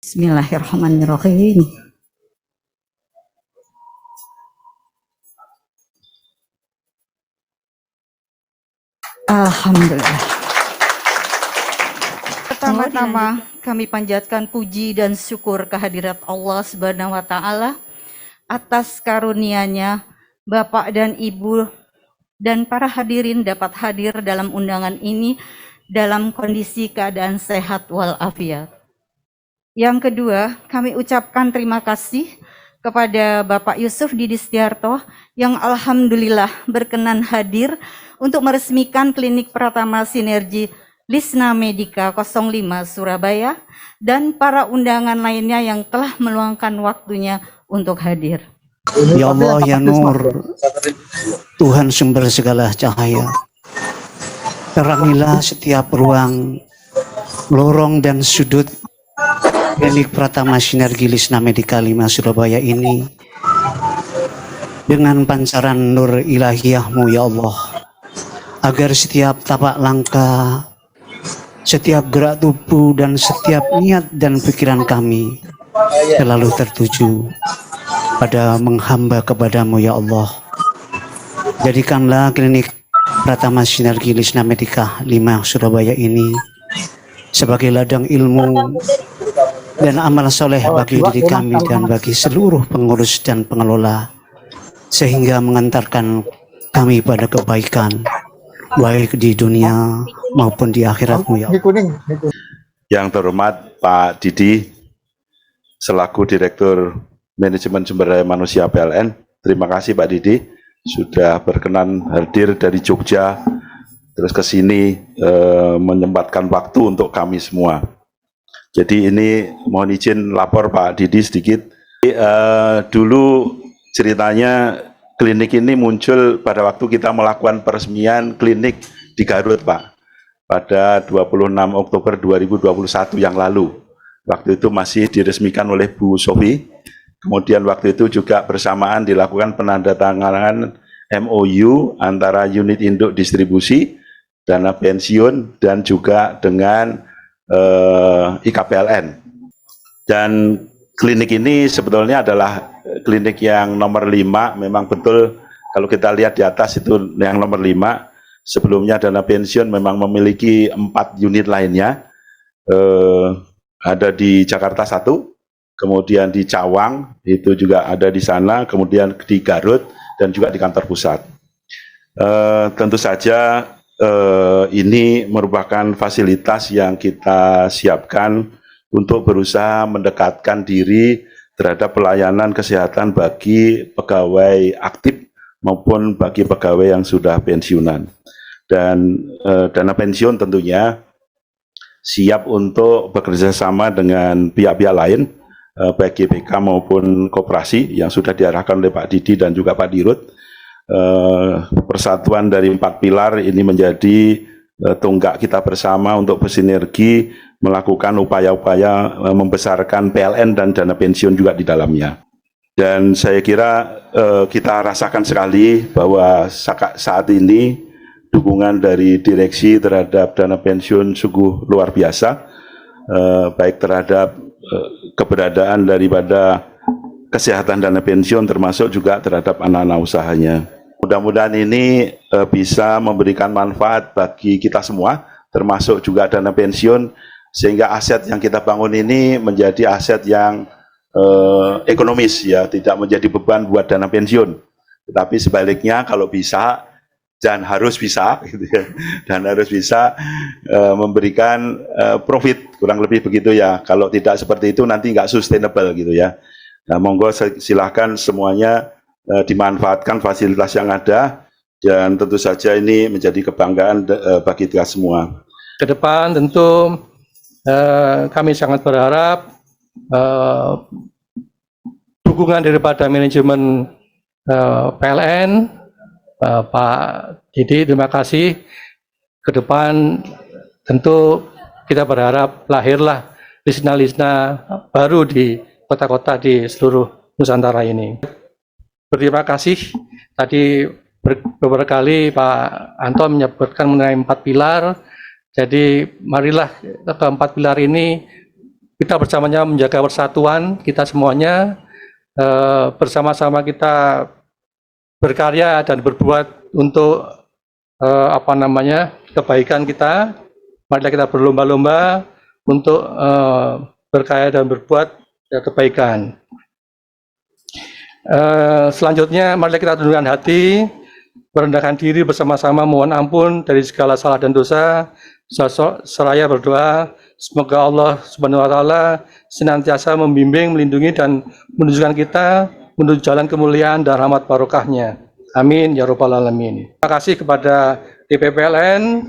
Bismillahirrahmanirrahim. Alhamdulillah. Pertama-tama kami panjatkan puji dan syukur kehadirat Allah Subhanahu wa taala atas karunia-Nya Bapak dan Ibu dan para hadirin dapat hadir dalam undangan ini dalam kondisi keadaan sehat walafiat. Yang kedua, kami ucapkan terima kasih kepada Bapak Yusuf Didi Setiarto yang alhamdulillah berkenan hadir untuk meresmikan Klinik Pratama Sinergi Lisna Medika 05 Surabaya dan para undangan lainnya yang telah meluangkan waktunya untuk hadir. Ya Allah, ya Nur, Tuhan sumber segala cahaya, terangilah setiap ruang, lorong dan sudut Klinik Pratama Sinergi Lisna Medika 5 Surabaya ini dengan pancaran nur ilahiyah-Mu ya Allah, agar setiap tapak langkah, setiap gerak tubuh dan setiap niat dan pikiran kami selalu tertuju pada menghamba kepada-Mu ya Allah. Jadikanlah Klinik Pratama Sinergi Lisna Medika 5 Surabaya ini sebagai ladang ilmu dan amal soleh bagi diri kami dan bagi seluruh pengurus dan pengelola, sehingga mengantarkan kami pada kebaikan baik di dunia maupun di akhirat-Mu ya Allah. Yang terhormat Pak Didi selaku Direktur Manajemen Sumber Daya Manusia PLN, terima kasih Pak Didi sudah berkenan hadir dari Jogja terus ke sini menyempatkan waktu untuk kami semua. Jadi ini mohon izin lapor Pak Didi sedikit. Dulu ceritanya klinik ini muncul pada waktu kita melakukan peresmian klinik di Garut Pak, pada 26 Oktober 2021 yang lalu. Waktu itu masih diresmikan oleh Bu Sofi. Kemudian waktu itu juga bersamaan dilakukan penandatanganan MOU antara unit induk distribusi, dana pensiun, dan juga dengan IKPLN. Dan klinik ini sebetulnya adalah klinik yang nomor 5, memang betul kalau kita lihat di atas itu yang nomor 5. Sebelumnya dana pensiun memang memiliki 4 unit lainnya, ada di Jakarta 1, kemudian di Cawang itu juga ada di sana, kemudian di Garut dan juga di kantor pusat. Tentu saja ini merupakan fasilitas yang kita siapkan untuk berusaha mendekatkan diri terhadap pelayanan kesehatan bagi pegawai aktif maupun bagi pegawai yang sudah pensiunan. Dan dana pensiun tentunya siap untuk bekerja sama dengan pihak-pihak lain, baik GBK maupun koperasi yang sudah diarahkan oleh Pak Didi dan juga Pak Dirut. Persatuan dari 4 pilar ini menjadi tonggak kita bersama untuk bersinergi melakukan upaya-upaya membesarkan PLN dan dana pensiun juga di dalamnya. Dan saya kira kita rasakan sekali bahwa saat ini dukungan dari direksi terhadap dana pensiun sungguh luar biasa, baik terhadap keberadaan daripada kesehatan dana pensiun termasuk juga terhadap anak-anak usahanya. Mudah-mudahan ini bisa memberikan manfaat bagi kita semua, termasuk juga dana pensiun, sehingga aset yang kita bangun ini menjadi aset yang ekonomis, ya, tidak menjadi beban buat dana pensiun. Tetapi sebaliknya kalau bisa dan harus bisa, gitu ya, dan harus bisa memberikan profit, kurang lebih begitu ya. Kalau tidak seperti itu nanti nggak sustainable gitu ya. Nah, monggo silahkan semuanya dimanfaatkan fasilitas yang ada, dan tentu saja ini menjadi kebanggaan bagi kita semua. Ke depan tentu kami sangat berharap dukungan daripada manajemen PLN, Pak Didi, terima kasih. Ke depan tentu kita berharap lahirlah lisna-lisna baru di kota-kota di seluruh Nusantara ini. Berterima kasih. Tadi beberapa kali Pak Anto menyebutkan mengenai 4 pilar. Jadi marilah ke 4 pilar ini kita bersamanya menjaga persatuan kita semuanya, bersama-sama kita berkarya dan berbuat untuk kebaikan kita. Marilah kita berlomba-lomba untuk berkarya dan berbuat kebaikan. Selanjutnya, marilah kita tundukkan hati, merendahkan diri bersama-sama, mohon ampun dari segala salah dan dosa, seraya berdoa semoga Allah Subhanahu wa taala senantiasa membimbing, melindungi dan menunjukkan kita menuju jalan kemuliaan dan rahmat barokahnya. Amin ya rabbal alamin. Terima kasih kepada DPPLN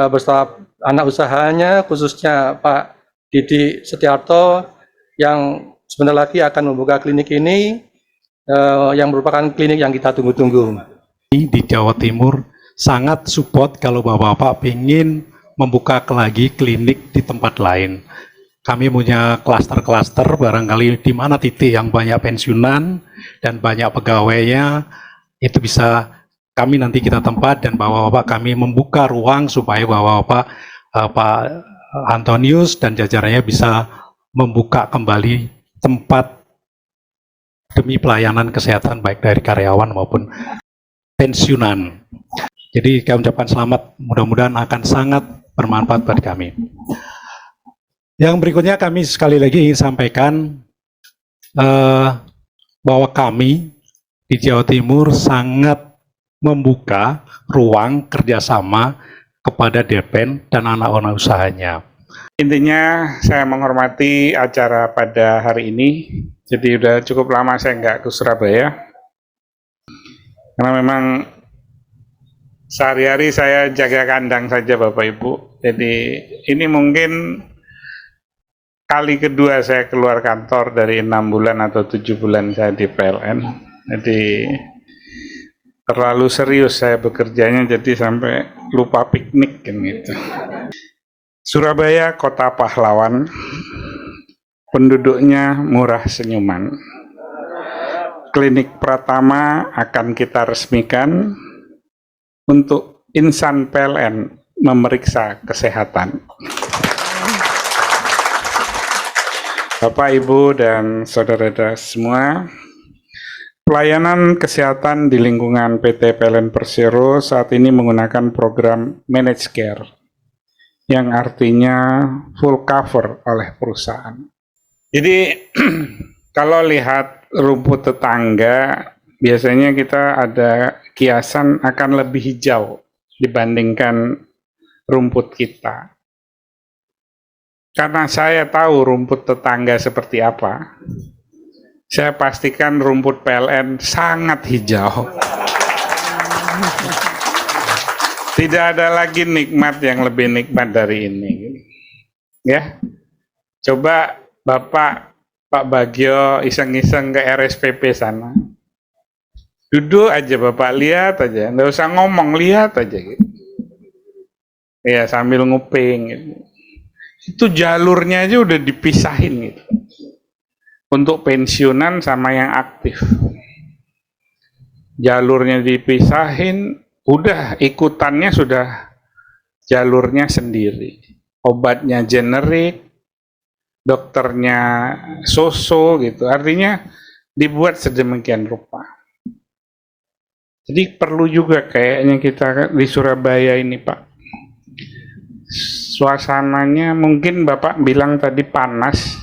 beserta anak usahanya, khususnya Pak Didi Setiarto yang sebentar lagi akan membuka klinik ini, yang merupakan klinik yang kita tunggu-tunggu. Di Jawa Timur sangat support kalau Bapak-Bapak ingin membuka lagi klinik di tempat lain. Kami punya klaster-klaster barangkali di mana titik yang banyak pensiunan dan banyak pegawainya, itu bisa kami nanti kita tempat dan Bapak-Bapak kami membuka ruang supaya Bapak-Bapak Pak Antonius dan jajarannya bisa membuka kembali tempat demi pelayanan kesehatan baik dari karyawan maupun pensiunan. Jadi kami ucapkan selamat, mudah-mudahan akan sangat bermanfaat buat kami. Yang berikutnya kami sekali lagi ingin sampaikan bahwa kami di Jawa Timur sangat membuka ruang kerjasama kepada DEPEN dan anak-anak usahanya. Intinya saya menghormati acara pada hari ini. Jadi udah cukup lama saya nggak ke Surabaya. Karena memang sehari-hari saya jaga kandang saja Bapak Ibu. Jadi ini mungkin kali kedua saya keluar kantor dari 6 bulan atau 7 bulan saya di PLN. Jadi terlalu serius saya bekerjanya, jadi sampai lupa piknik kan gitu. Surabaya kota pahlawan, penduduknya murah senyuman. Klinik Pratama akan kita resmikan untuk insan PLN memeriksa kesehatan. Bapak, Ibu, dan saudara-saudara semua, pelayanan kesehatan di lingkungan PT PLN Persero saat ini menggunakan program Managed Care, yang artinya full cover oleh perusahaan. Jadi kalau lihat rumput tetangga, biasanya kita ada kiasan akan lebih hijau dibandingkan rumput kita. Karena saya tahu rumput tetangga seperti apa, saya pastikan rumput PLN sangat hijau. Tidak ada lagi nikmat yang lebih nikmat dari ini. Ya, coba Bapak Pak Bagio iseng-iseng ke RSPP sana. Duduk aja Bapak, lihat aja, nggak usah ngomong, lihat aja gitu. Ya sambil nguping gitu. Itu jalurnya aja udah dipisahin gitu. Untuk pensiunan sama yang aktif. Jalurnya dipisahin, udah ikutannya sudah jalurnya sendiri. Obatnya generik, dokternya so-so gitu. Artinya dibuat sedemikian rupa. Jadi perlu juga kayaknya kita di Surabaya ini Pak. Suasananya mungkin Bapak bilang tadi panas.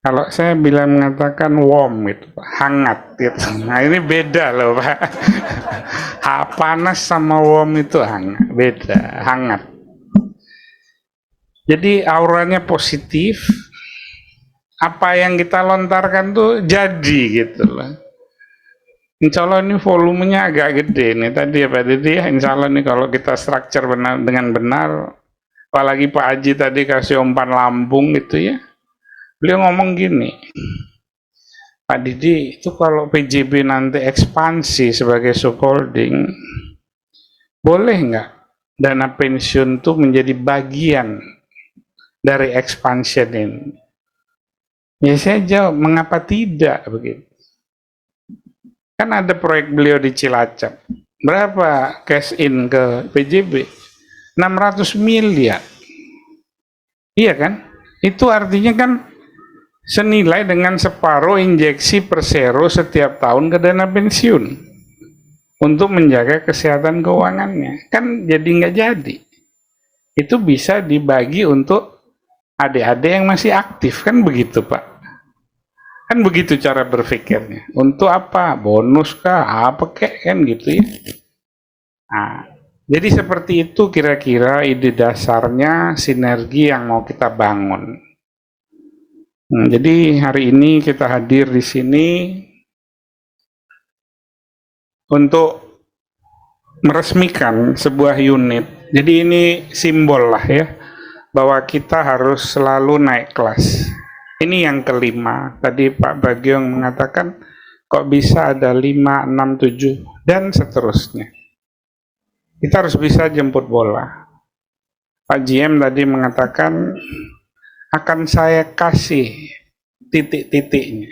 Kalau saya bilang mengatakan warm gitu, hangat gitu. Nah ini beda loh Pak. Panas sama warm itu hangat, beda, hangat. Jadi auranya positif. Apa yang kita lontarkan tuh jadi gitu loh. Insya Allah ini volumenya agak gede nih tadi ya Pak Didi ya. Insya Allah nih kalau kita structure benar, dengan benar, apalagi Pak Haji tadi kasih umpan lambung gitu ya. Beliau ngomong gini, Pak Didi itu kalau PJB nanti ekspansi sebagai subholding, boleh nggak dana pensiun itu menjadi bagian dari expansion ini? Ya saya jawab, mengapa tidak begitu? Kan ada proyek beliau di Cilacap. Berapa cash in ke PJB? 600 miliar. Iya kan? Itu artinya kan senilai dengan separuh injeksi persero setiap tahun ke dana pensiun untuk menjaga kesehatan keuangannya. Kan jadi nggak jadi. Itu bisa dibagi untuk adik-adik yang masih aktif, kan begitu Pak? Kan begitu cara berpikirnya. Untuk apa? Bonus kah? Apa kek? Kan gitu ya. Nah, jadi seperti itu kira-kira ide dasarnya sinergi yang mau kita bangun. Jadi hari ini kita hadir di sini untuk meresmikan sebuah unit. Jadi ini simbol lah ya, bahwa kita harus selalu naik kelas. Ini yang kelima. Tadi Pak Bagiong mengatakan kok bisa ada 5, 6, 7 dan seterusnya. Kita harus bisa jemput bola. Pak GM tadi mengatakan akan saya kasih titik-titiknya.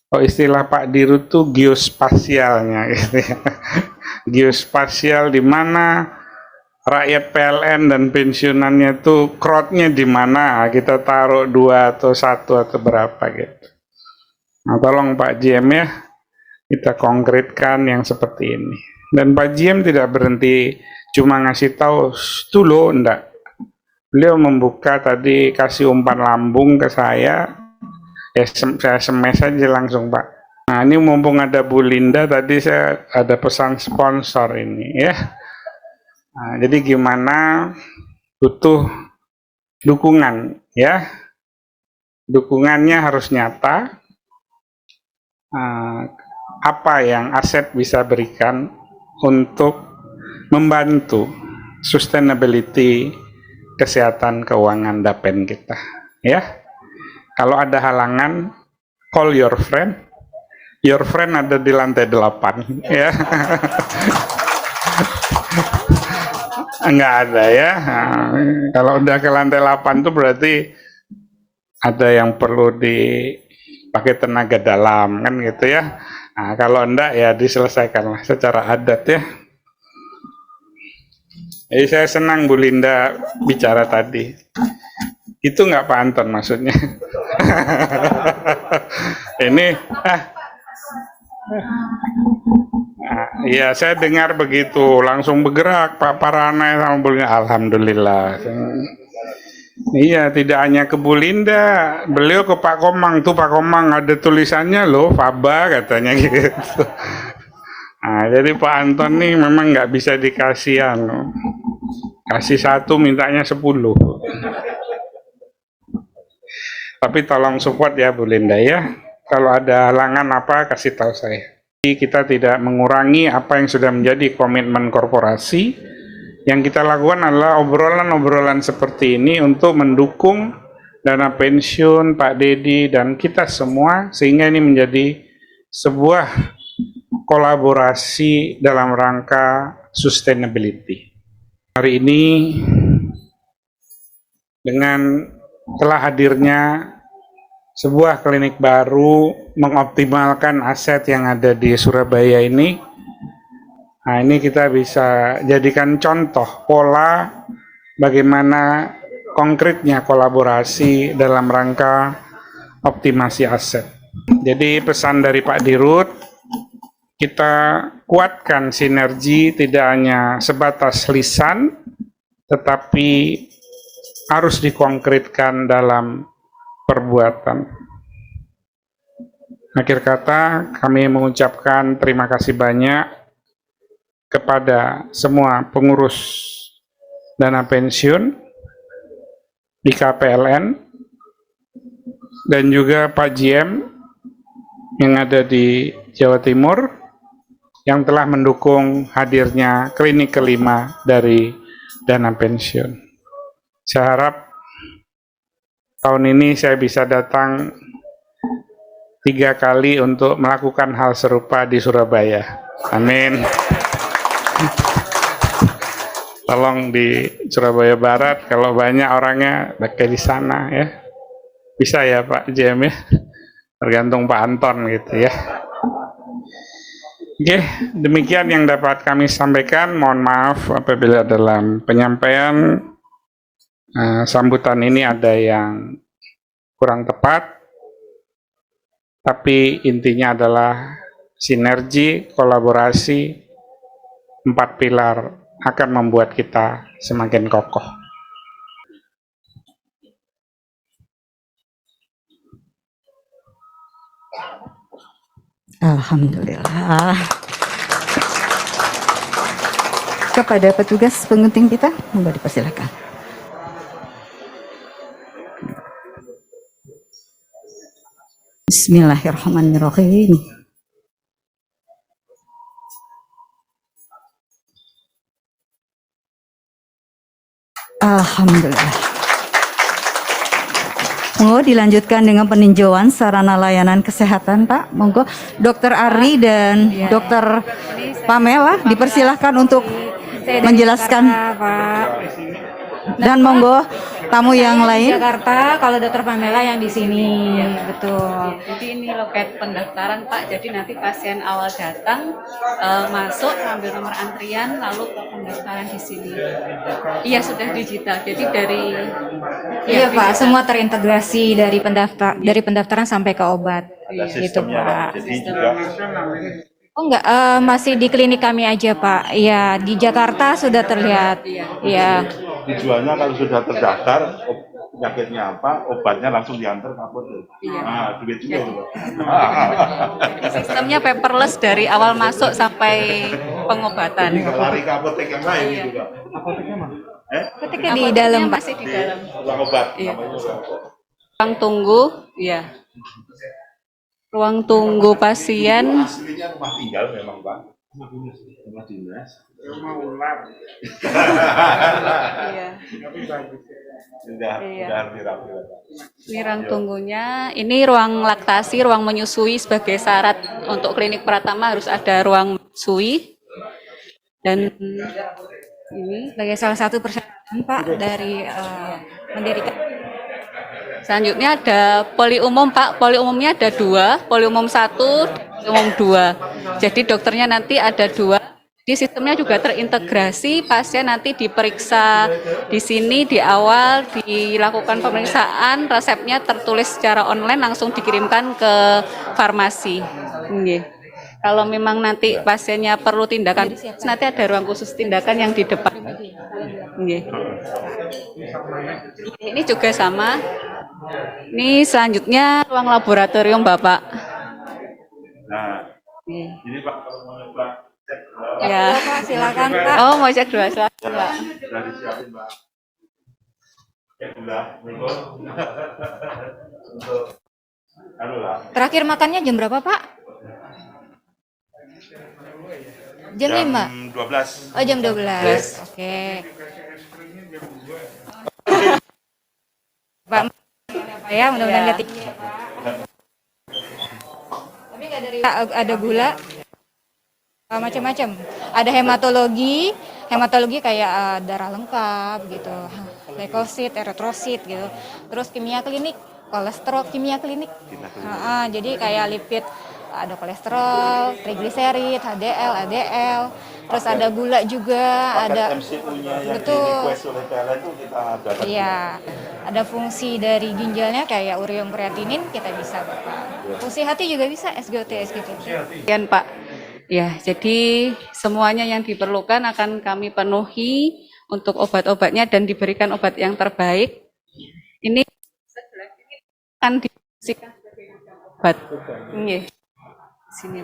Oh, istilah Pak Dirut tuh geospasialnya gitu ya. Geospasial di mana rakyat PLN dan pensiunannya tuh crowd-nya di mana, kita taruh 2 atau 1 atau berapa gitu. Nah, tolong Pak GM ya, kita konkretkan yang seperti ini. Dan Pak GM tidak berhenti cuma ngasih tahu tuh loh, enggak. Beliau membuka tadi, kasih umpan lambung ke saya SMS aja langsung Pak. Nah ini mumpung ada Bu Linda, tadi saya ada pesan sponsor ini ya. Nah, jadi gimana, butuh dukungan ya. Dukungannya harus nyata. Apa yang aset bisa berikan untuk membantu sustainability kesehatan keuangan Dapen kita ya. Kalau ada halangan, call your friend. Your friend ada di lantai 8 ya. Enggak ada ya. Nah, kalau udah ke lantai 8 tuh berarti ada yang perlu dipakai tenaga dalam kan gitu ya. Nah, kalau enggak ya diselesaikanlah secara adat ya. Jadi saya senang Bu Linda bicara tadi. Itu nggak Pak Anton maksudnya. Ini ya saya dengar begitu langsung bergerak Pak Parana sama Bu Linda. Alhamdulillah. Iya, tidak hanya ke Bu Linda, beliau ke Pak Komang. Tuh Pak Komang ada tulisannya loh, Faba katanya gitu. Nah, jadi Pak Anton nih memang nggak bisa dikasih kasih 1 mintanya 10. Tapi tolong support ya Bu Linda ya. Kalau ada halangan apa kasih tahu saya. Kita tidak mengurangi apa yang sudah menjadi komitmen korporasi. Yang kita lakukan adalah obrolan-obrolan seperti ini untuk mendukung dana pensiun Pak Dedi dan kita semua sehingga ini menjadi sebuah kolaborasi dalam rangka sustainability. Hari ini dengan telah hadirnya sebuah klinik baru mengoptimalkan aset yang ada di Surabaya ini. Nah, ini kita bisa jadikan contoh pola bagaimana konkretnya kolaborasi dalam rangka optimasi aset. Jadi pesan dari Pak Dirut, kita kuatkan sinergi tidak hanya sebatas lisan, tetapi harus dikonkretkan dalam perbuatan. Akhir kata, kami mengucapkan terima kasih banyak kepada semua pengurus dana pensiun di KPLN dan juga Pak GM yang ada di Jawa Timur yang telah mendukung hadirnya klinik kelima dari dana pensiun. Saya harap tahun ini saya bisa datang 3 kali untuk melakukan hal serupa di Surabaya. Amin. Tolong di Surabaya Barat, kalau banyak orangnya pakai di sana ya. Bisa ya Pak JM ya, tergantung Pak Anton gitu ya. Oke, demikian yang dapat kami sampaikan. Mohon maaf apabila dalam penyampaian sambutan ini ada yang kurang tepat, tapi intinya adalah sinergi, kolaborasi, 4 pilar akan membuat kita semakin kokoh. Alhamdulillah. Kepada petugas pengunting kita, monggo dipersilakan. Bismillahirrahmanirrahim. Alhamdulillah. Monggo dilanjutkan dengan peninjauan sarana layanan kesehatan, Pak. Monggo Dokter Ari dan Dokter Pamela dipersilahkan untuk menjelaskan. Pak. Dan monggo tamu yang Di lain. Jakarta, kalau Dokter Pamela yang di sini, betul. Jadi ini loket pendaftaran Pak, jadi nanti pasien awal datang masuk ambil nomor antrian lalu ke pendaftaran di sini. Iya sudah digital, jadi dari Iya Pak, semua terintegrasi dari pendaftaran sampai ke obat. Gitu Pak. Jadi juga Oh enggak, masih di klinik kami aja Pak. Iya, di Jakarta sudah terlihat. Iya. tujuannya kalau sudah terdaftar penyakitnya apa, obatnya langsung diantar ke apotek. Nah, duit juga. sistemnya paperless dari awal masuk sampai pengobatan. Jadi nggak lari ke apotek yang lain gitu Pak. Ketika di Apoteknya dalam Pak. masih di dalam. Ruang obat. Iya. Namanya ruang obat. Ruang tunggu, iya. Ruang tunggu pasien. Aslinya rumah tinggal memang Pak. Rumah dinas. Rumah ular. Iya. Sudah Iya. rapi-rapi. Ini ruang tunggunya. Ini ruang laktasi, ruang menyusui sebagai syarat untuk klinik Pratama harus ada ruang menyusui. Dan ini Sebagai salah satu persyaratan Pak dari mendirikan. selanjutnya ada poli umum Pak. Poli umumnya ada 2, poli umum 1, poli umum 2. Jadi dokternya nanti ada 2. Di sistemnya juga terintegrasi, pasien nanti diperiksa di sini di awal, dilakukan pemeriksaan, resepnya tertulis secara online langsung dikirimkan ke farmasi. Nggih. Kalau memang nanti pasiennya perlu tindakan, nanti ada ruang khusus tindakan yang di depan. Nggih. Ini juga sama. Ini selanjutnya ruang laboratorium Bapak. Nah, Nggih. ini Pak kalau mau nyoba cek Ya. Pak, silakan Pak. Oh, mau cek 2 silakan, Pak. sudah disiapin Pak. Cek dulu lah, untuk anu lah. Terakhir makannya jam berapa Pak? Jam 5. 12. Oh jam 12. Oke. Pak, ya mudah-mudahan nggak tinggi. Tapi nggak dari ada gula, macam-macam. Ada hematologi kayak darah lengkap gitu, leukosit, eritrosit gitu. Terus kimia klinik, kolesterol kimia klinik. Jadi kayak lipid, ada kolesterol, trigliserid, HDL, LDL, terus ada gula juga, ada MCU-nya yang betul. di-request oleh PLN itu kita dapat. Iya, ada fungsi dari ginjalnya kayak ureum kreatinin kita bisa Bapak. Fungsi hati juga bisa SGOT, SGPT. Sekian Pak. Ya, jadi semuanya yang diperlukan akan kami penuhi untuk obat-obatnya dan diberikan obat yang terbaik. Ini akan difungsikan sebagai obat. Nggih. Sini.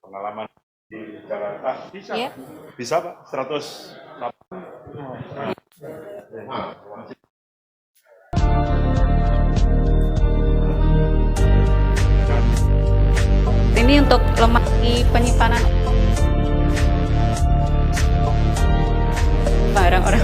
Pengalaman di Jakarta bisa. Iya. Bisa Pak, 100. Ini untuk lemari penyimpanan barang orang.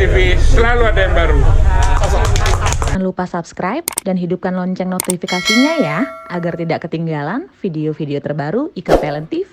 TV, selalu ada yang baru. Jangan lupa subscribe dan hidupkan lonceng notifikasinya ya, agar tidak ketinggalan video-video terbaru IKPLN TV.